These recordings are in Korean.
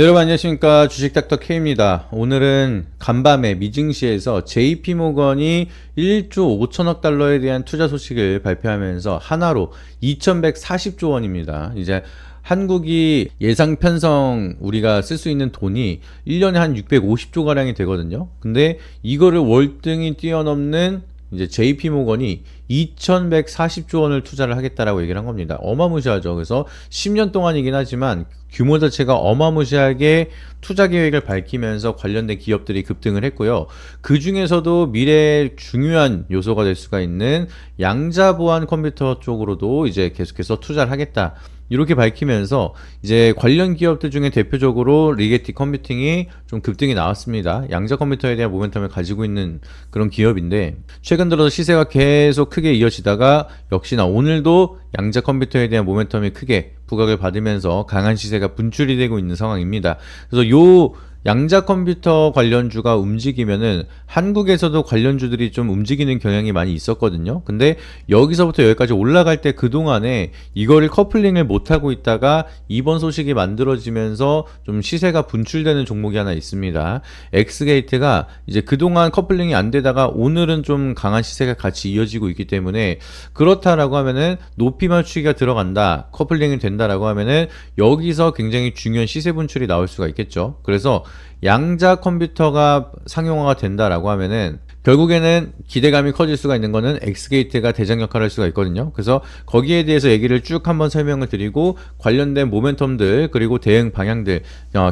네, 여러분 안녕하십니까. 주식닥터 K입니다. 오늘은 간밤에 미증시에서 JP모건이 1조 5천억 달러에 대한 투자 소식을 발표하면서 하나로 2140조 원입니다. 이제 한국이 예상 편성 우리가 쓸 수 있는 돈이 1년에 한 650조 가량이 되거든요. 근데 이거를 월등히 뛰어넘는 이제 JP모건이 2140조 원을 투자를 하겠다라고 얘기를 한 겁니다. 어마무시하죠. 그래서 10년 동안이긴 하지만 규모 자체가 어마무시하게 투자 계획을 밝히면서 관련된 기업들이 급등을 했고요. 그 중에서도 미래의 중요한 요소가 될 수가 있는 양자 보안 컴퓨터 쪽으로도 이제 계속해서 투자를 하겠다. 이렇게 밝히면서 이제 관련 기업들 중에 대표적으로 리게티 컴퓨팅이 좀 급등이 나왔습니다. 양자 컴퓨터에 대한 모멘텀을 가지고 있는 그런 기업인데 최근 들어서 시세가 계속 크게 이어지다가 역시나 오늘도 양자 컴퓨터에 대한 모멘텀이 크게 부각을 받으면서 강한 시세가 분출이 되고 있는 상황입니다. 그래서 요 양자 컴퓨터 관련주가 움직이면은 한국에서도 관련주들이 좀 움직이는 경향이 많이 있었거든요. 근데 여기서부터 여기까지 올라갈 때 그동안에 이거를 커플링을 못하고 있다가 이번 소식이 만들어지면서 좀 시세가 분출되는 종목이 하나 있습니다. 엑스게이트가 이제 그동안 커플링이 안 되다가 오늘은 좀 강한 시세가 같이 이어지고 있기 때문에 그렇다라고 하면은 높이 맞추기가 들어간다, 커플링이 된다라고 하면은 여기서 굉장히 중요한 시세 분출이 나올 수가 있겠죠. 그래서 양자 컴퓨터가 상용화가 된다라고 하면은 결국에는 기대감이 커질 수가 있는 거는 엑스게이트가 대장 역할을 할 수가 있거든요. 그래서 거기에 대해서 얘기를 쭉 한번 설명을 드리고 관련된 모멘텀들 그리고 대응 방향들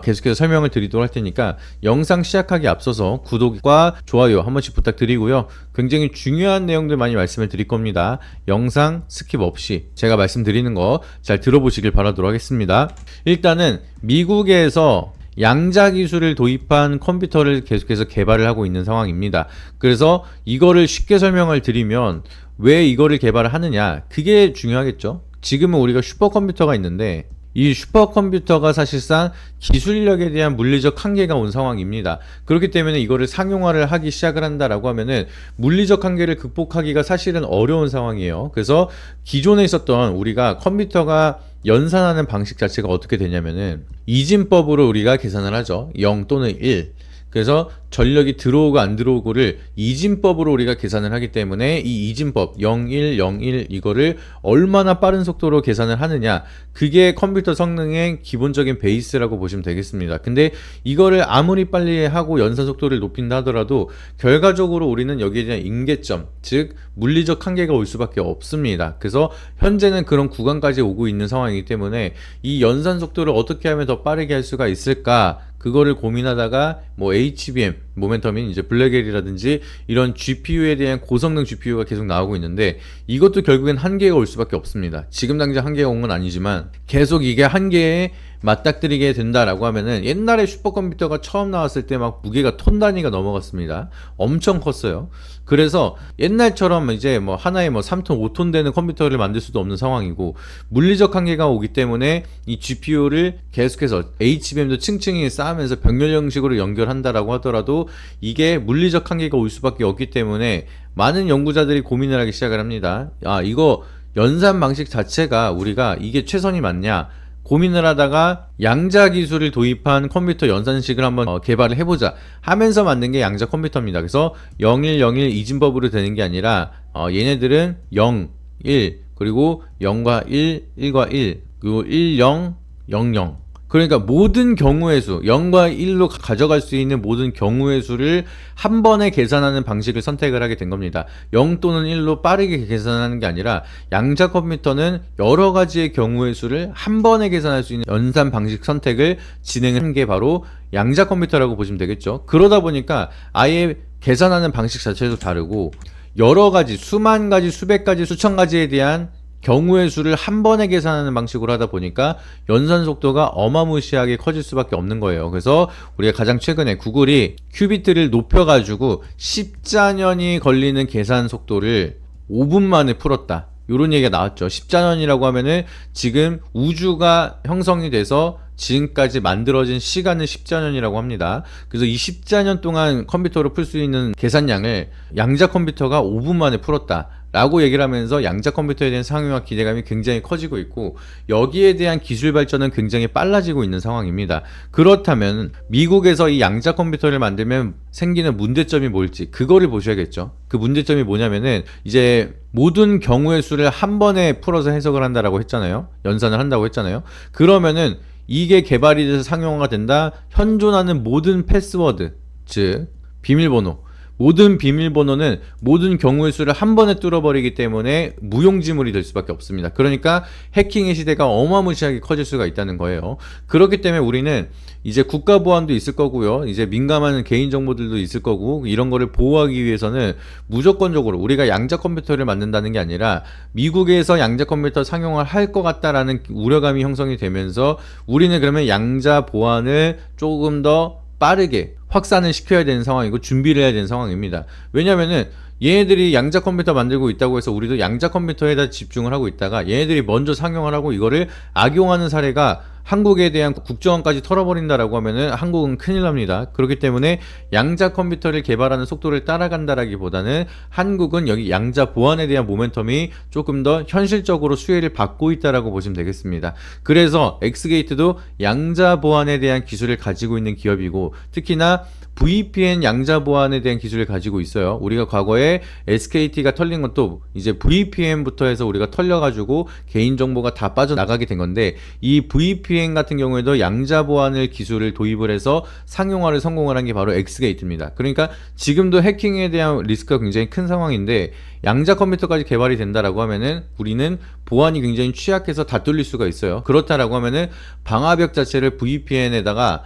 계속해서 설명을 드리도록 할 테니까 영상 시작하기 앞서서 구독과 좋아요 한 번씩 부탁드리고요. 굉장히 중요한 내용들 많이 말씀을 드릴 겁니다. 영상 스킵 없이 제가 말씀드리는 거 잘 들어보시길 바라도록 하겠습니다. 일단은 미국에서 양자 기술을 도입한 컴퓨터를 계속해서 개발을 하고 있는 상황입니다. 그래서 이거를 쉽게 설명을 드리면 왜 이거를 개발을 하느냐, 그게 중요하겠죠. 지금은 우리가 슈퍼컴퓨터가 있는데 이 슈퍼컴퓨터가 사실상 기술력에 대한 물리적 한계가 온 상황입니다. 그렇기 때문에 이거를 상용화를 하기 시작을 한다라고 하면은 물리적 한계를 극복하기가 사실은 어려운 상황이에요. 그래서 기존에 있었던 우리가 컴퓨터가 연산하는 방식 자체가 어떻게 되냐면은 이진법으로 우리가 계산을 하죠. 0 또는 1. 그래서 전력이 들어오고 안 들어오고를 이진법으로 우리가 계산을 하기 때문에 이 이진법 01, 01 이거를 얼마나 빠른 속도로 계산을 하느냐, 그게 컴퓨터 성능의 기본적인 베이스라고 보시면 되겠습니다. 근데 이거를 아무리 빨리 하고 연산 속도를 높인다 하더라도 결과적으로 우리는 여기에 대한 임계점, 즉 물리적 한계가 올 수밖에 없습니다. 그래서 현재는 그런 구간까지 오고 있는 상황이기 때문에 이 연산 속도를 어떻게 하면 더 빠르게 할 수가 있을까, 그거를 고민하다가 뭐 HBM, 모멘텀인 이제 블랙엘이라든지 이런 GPU에 대한 고성능 GPU가 계속 나오고 있는데 이것도 결국엔 한계가 올 수밖에 없습니다. 지금 당장 한계가 온 건 아니지만 계속 이게 한계에 맞닥뜨리게 된다라고 하면은 옛날에 슈퍼컴퓨터가 처음 나왔을 때 막 무게가 톤 단위가 넘어갔습니다. 엄청 컸어요. 그래서 옛날처럼 이제 뭐 하나에 뭐 3톤, 5톤 되는 컴퓨터를 만들 수도 없는 상황이고 물리적 한계가 오기 때문에 이 GPU를 계속해서 HBM도 층층이 쌓으면서 병렬 형식으로 연결한다라고 하더라도 이게 물리적 한계가 올 수밖에 없기 때문에 많은 연구자들이 고민을 하기 시작을 합니다. 이거 연산 방식 자체가 우리가 이게 최선이 맞냐, 고민을 하다가 양자 기술을 도입한 컴퓨터 연산식을 한번 개발을 해보자 하면서 만든 게 양자 컴퓨터입니다. 그래서 0101 이진법으로 되는 게 아니라 얘네들은 0, 1 그리고 0과 1, 1과 1 그리고 1, 0, 0, 0, 그러니까 모든 경우의 수 0과 1로 가져갈 수 있는 모든 경우의 수를 한 번에 계산하는 방식을 선택을 하게 된 겁니다. 0 또는 1로 빠르게 계산하는 게 아니라 양자 컴퓨터는 여러 가지의 경우의 수를 한 번에 계산할 수 있는 연산 방식 선택을 진행한 게 바로 양자 컴퓨터라고 보시면 되겠죠. 그러다 보니까 아예 계산하는 방식 자체도 다르고 여러 가지, 수만 가지, 수백 가지, 수천 가지에 대한 경우의 수를 한 번에 계산하는 방식으로 하다 보니까 연산 속도가 어마무시하게 커질 수밖에 없는 거예요. 그래서 우리가 가장 최근에 구글이 큐비트를 높여가지고 10자년이 걸리는 계산 속도를 5분 만에 풀었다, 이런 얘기가 나왔죠. 10자년이라고 하면은 지금 우주가 형성이 돼서 지금까지 만들어진 시간은 10자년이라고 합니다. 그래서 이 10자년 동안 컴퓨터로 풀 수 있는 계산량을 양자 컴퓨터가 5분 만에 풀었다 라고 얘기를 하면서 양자 컴퓨터에 대한 상용화 기대감이 굉장히 커지고 있고, 여기에 대한 기술 발전은 굉장히 빨라지고 있는 상황입니다. 그렇다면 미국에서 이 양자 컴퓨터를 만들면 생기는 문제점이 뭘지 그거를 보셔야겠죠. 그 문제점이 뭐냐면은 이제 모든 경우의 수를 한 번에 풀어서 해석을 한다라고 했잖아요. 연산을 한다고 했잖아요. 그러면은 이게 개발이 돼서 상용화가 된다. 현존하는 모든 패스워드, 즉 비밀번호, 모든 비밀번호는 모든 경우의 수를 한 번에 뚫어버리기 때문에 무용지물이 될 수밖에 없습니다. 그러니까 해킹의 시대가 어마무시하게 커질 수가 있다는 거예요. 그렇기 때문에 우리는 이제 국가 보안도 있을 거고요. 이제 민감한 개인정보들도 있을 거고, 이런 거를 보호하기 위해서는 무조건적으로 우리가 양자 컴퓨터를 만든다는 게 아니라 미국에서 양자 컴퓨터 상용화를 할 것 같다라는 우려감이 형성이 되면서 우리는 그러면 양자 보안을 조금 더 빠르게 확산을 시켜야 되는 상황이고 준비를 해야 되는 상황입니다. 왜냐면은 얘네들이 양자 컴퓨터 만들고 있다고 해서 우리도 양자 컴퓨터에다 집중을 하고 있다가 얘네들이 먼저 상용을 하고 이거를 악용하는 사례가 한국에 대한 국정원까지 털어버린다라고 하면은 한국은 큰일 납니다. 그렇기 때문에 양자 컴퓨터를 개발하는 속도를 따라간다라기보다는 한국은 여기 양자 보안에 대한 모멘텀이 조금 더 현실적으로 수혜를 받고 있다라고 보시면 되겠습니다. 그래서 엑스게이트도 양자 보안에 대한 기술을 가지고 있는 기업이고, 특히나 VPN 양자 보안에 대한 기술을 가지고 있어요. 우리가 과거에 SKT가 털린 것도 이제 VPN부터 해서 우리가 털려가지고 개인정보가 다 빠져나가게 된 건데, 이 VPN 같은 경우에도 양자 보안을 기술을 도입을 해서 상용화를 성공을 한 게 바로 엑스게이트입니다. 그러니까 지금도 해킹에 대한 리스크가 굉장히 큰 상황인데, 양자 컴퓨터까지 개발이 된다라고 하면은 우리는 보안이 굉장히 취약해서 다 뚫릴 수가 있어요. 그렇다라고 하면은 방화벽 자체를 VPN에다가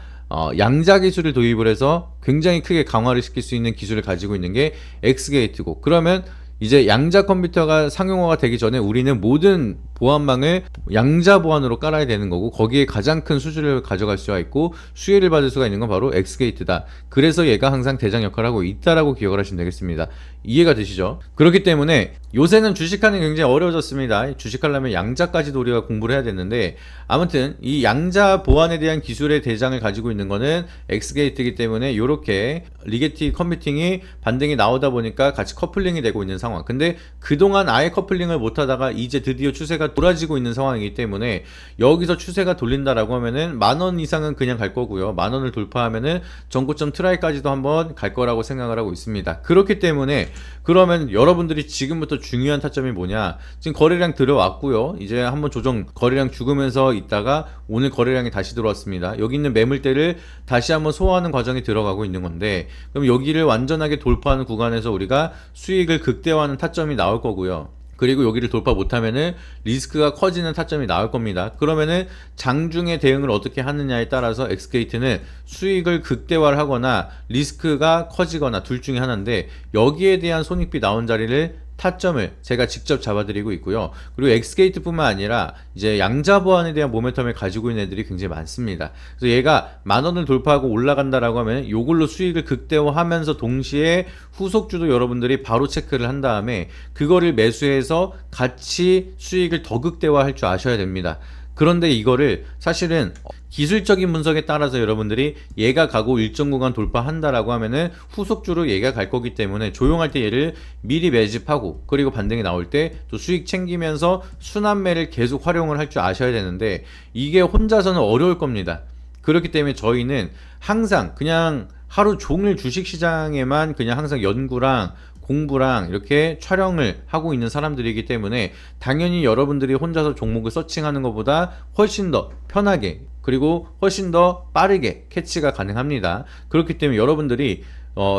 양자 기술을 도입을 해서 굉장히 크게 강화를 시킬 수 있는 기술을 가지고 있는 게 엑스게이트고, 그러면 이제 양자 컴퓨터가 상용화가 되기 전에 우리는 모든 보안망을 양자 보안으로 깔아야 되는 거고, 거기에 가장 큰 수주를 가져갈 수가 있고 수혜를 받을 수가 있는 건 바로 엑스게이트다. 그래서 얘가 항상 대장 역할을 하고 있다라고 기억을 하시면 되겠습니다. 이해가 되시죠? 그렇기 때문에 요새는 주식하는 게 굉장히 어려워졌습니다. 주식하려면 양자까지도 우리가 공부를 해야 되는데, 아무튼 이 양자 보안에 대한 기술의 대장을 가지고 있는 거는 엑스게이트이기 때문에 이렇게 리게티 컴퓨팅이 반등이 나오다 보니까 같이 커플링이 되고 있는 상황. 근데 그동안 아예 커플링을 못 하다가 이제 드디어 추세가 돌아지고 있는 상황이기 때문에 여기서 추세가 돌린다라고 하면은 10,000원 이상은 그냥 갈 거고요. 10,000원을 돌파하면은 전고점 트라이까지도 한번 갈 거라고 생각을 하고 있습니다. 그렇기 때문에 그러면 여러분들이 지금부터 중요한 타점이 뭐냐, 지금 거래량 들어왔고요. 이제 한번 조정 거래량 죽으면서 있다가 오늘 거래량이 다시 들어왔습니다. 여기 있는 매물대를 다시 한번 소화하는 과정이 들어가고 있는 건데, 그럼 여기를 완전하게 돌파하는 구간에서 우리가 수익을 극대화하는 타점이 나올 거고요. 그리고 여기를 돌파 못하면은 리스크가 커지는 타점이 나올 겁니다. 그러면은 장중에 대응을 어떻게 하느냐에 따라서 엑스게이트는 수익을 극대화를 하거나 리스크가 커지거나 둘 중에 하나인데, 여기에 대한 손익비 나온 자리를 타점을 제가 직접 잡아드리고 있고요. 그리고 엑스게이트뿐만 아니라 이제 양자 보안에 대한 모멘텀을 가지고 있는 애들이 굉장히 많습니다. 그래서 얘가 10,000원을 돌파하고 올라간다라고 하면 요걸로 수익을 극대화하면서 동시에 후속주도 여러분들이 바로 체크를 한 다음에 그거를 매수해서 같이 수익을 더 극대화할 줄 아셔야 됩니다. 그런데 이거를 사실은 기술적인 분석에 따라서 여러분들이 얘가 가고 일정 구간 돌파한다라고 하면은 후속주로 얘가 갈 거기 때문에 조용할 때 얘를 미리 매집하고, 그리고 반등이 나올 때 또 수익 챙기면서 순환매를 계속 활용을 할 줄 아셔야 되는데, 이게 혼자서는 어려울 겁니다. 그렇기 때문에 저희는 항상 그냥 하루 종일 주식시장에만 그냥 항상 연구랑 공부랑 이렇게 촬영을 하고 있는 사람들이기 때문에 당연히 여러분들이 혼자서 종목을 서칭하는 것보다 훨씬 더 편하게, 그리고 훨씬 더 빠르게 캐치가 가능합니다. 그렇기 때문에 여러분들이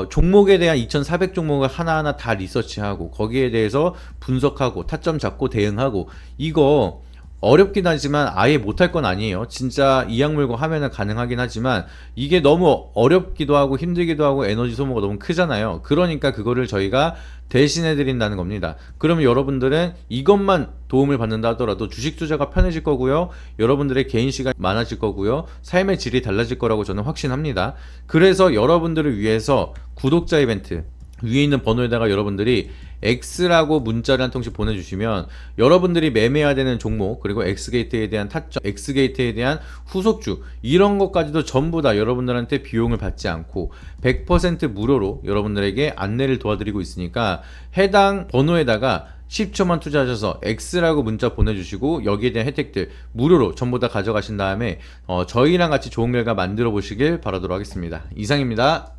종목에 대한 2,400 종목을 하나하나 다 리서치하고 거기에 대해서 분석하고 타점 잡고 대응하고, 이거 어렵긴 하지만 아예 못할 건 아니에요. 진짜 이악 물고 하면은 가능하긴 하지만 이게 너무 어렵기도 하고 힘들기도 하고 에너지 소모가 너무 크잖아요. 그러니까 그거를 저희가 대신해 드린다는 겁니다. 그러면 여러분들은 이것만 도움을 받는다 하더라도 주식 투자가 편해질 거고요. 여러분들의 개인 시간이 많아질 거고요. 삶의 질이 달라질 거라고 저는 확신합니다. 그래서 여러분들을 위해서 구독자 이벤트, 위에 있는 번호에다가 여러분들이 X라고 문자를 한 통씩 보내주시면 여러분들이 매매해야 되는 종목, 그리고 X게이트에 대한 타점, X게이트에 대한 후속주, 이런 것까지도 전부 다 여러분들한테 비용을 받지 않고 100% 무료로 여러분들에게 안내를 도와드리고 있으니까, 해당 번호에다가 10초만 투자하셔서 X라고 문자 보내주시고 여기에 대한 혜택들 무료로 전부 다 가져가신 다음에 저희랑 같이 좋은 결과 만들어 보시길 바라도록 하겠습니다. 이상입니다.